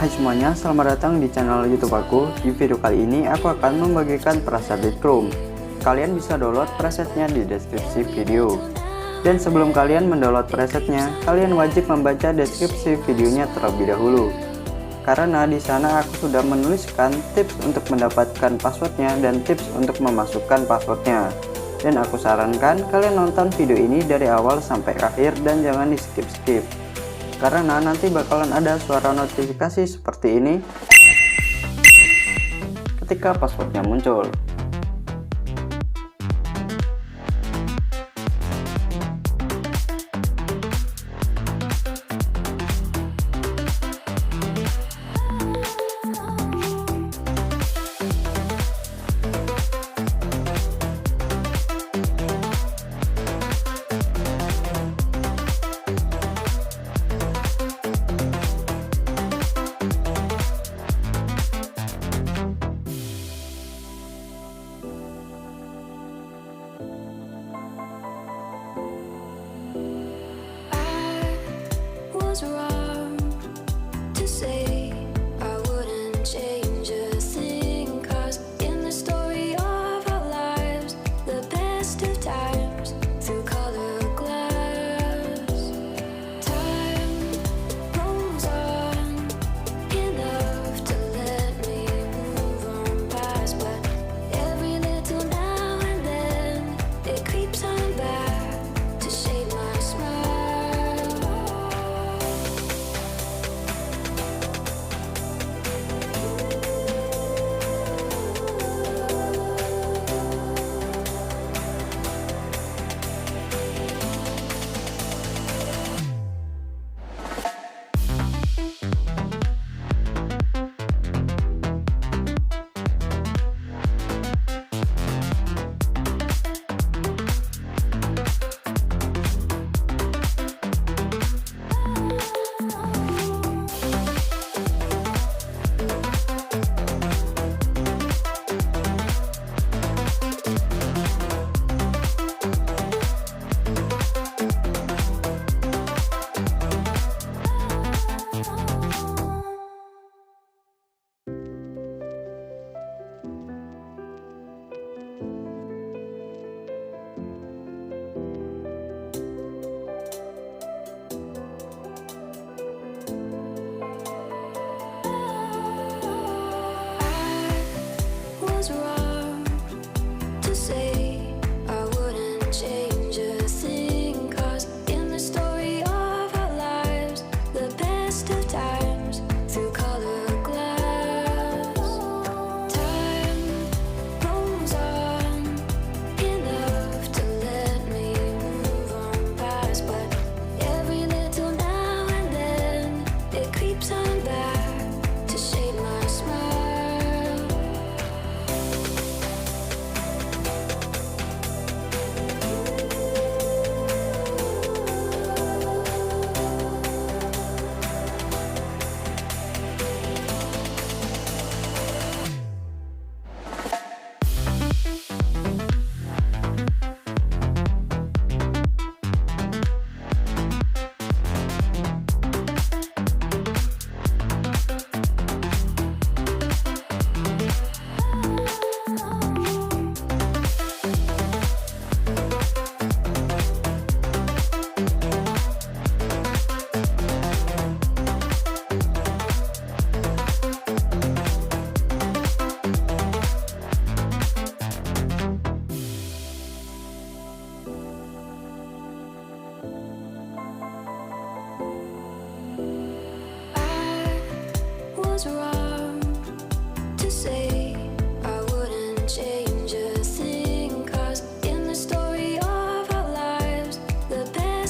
Hai semuanya, selamat datang di channel YouTube aku. Di video kali ini aku akan membagikan preset Lightroom. Kalian bisa download presetnya di deskripsi video. Dan sebelum kalian mendownload presetnya, kalian wajib membaca deskripsi videonya terlebih dahulu. Karena di sana aku sudah menuliskan tips untuk mendapatkan passwordnya dan tips untuk memasukkan passwordnya. Dan aku sarankan kalian nonton video ini dari awal sampai akhir dan jangan di skip-skip. Karena nanti bakalan ada suara notifikasi seperti ini ketika passwordnya muncul.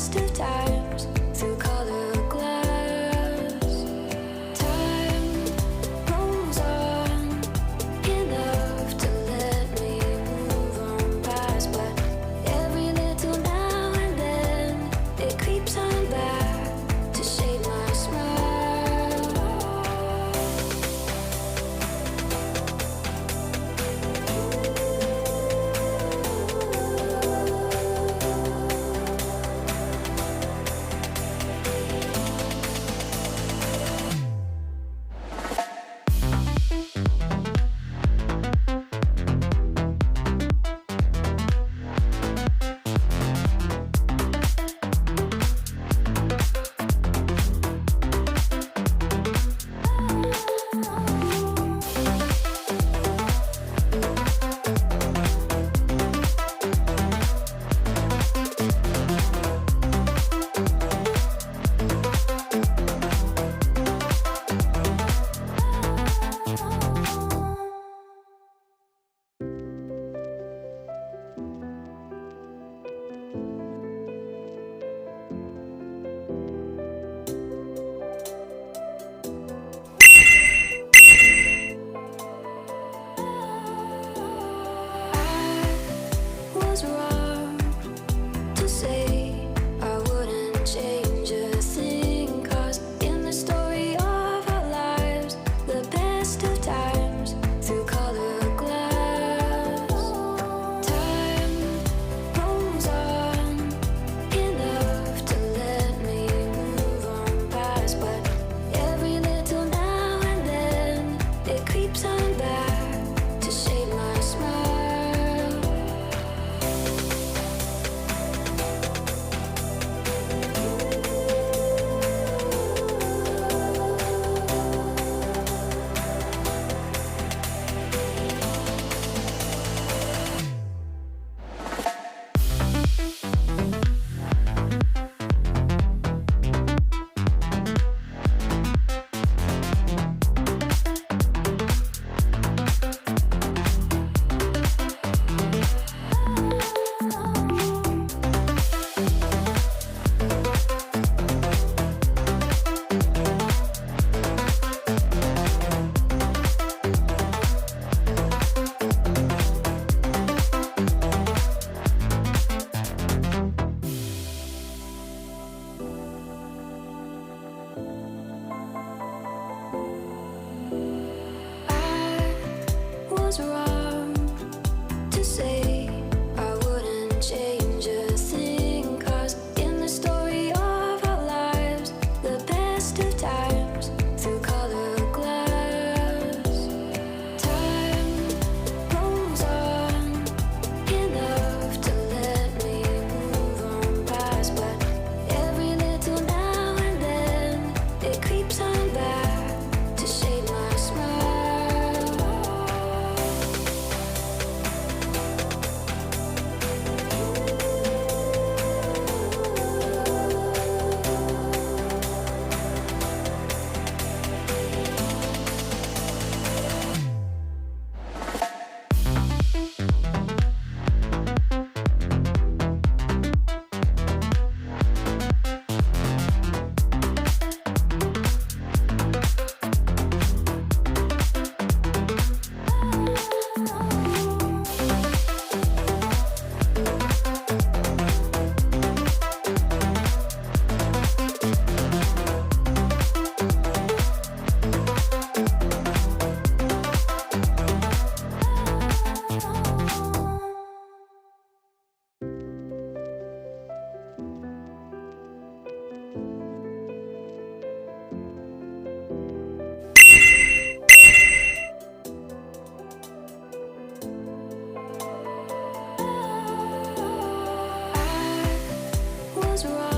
best of times through color glass. Time rolls on enough to let me move on past, but every little now and then it creeps on back to shade my smile. Was wrong to say I wouldn't change a thing, 'cause in the story of our lives, the best of times through color glass. Time rolls on enough to let me move on past, but every little now and then it creeps on back to shade my smile. Was wrong to say I wouldn't change a thing, 'cause in the story of our lives, the best of times through color glass. Time rolls on enough to let me move on past, but every little now and then it creeps on back to shade my smile. Was wrong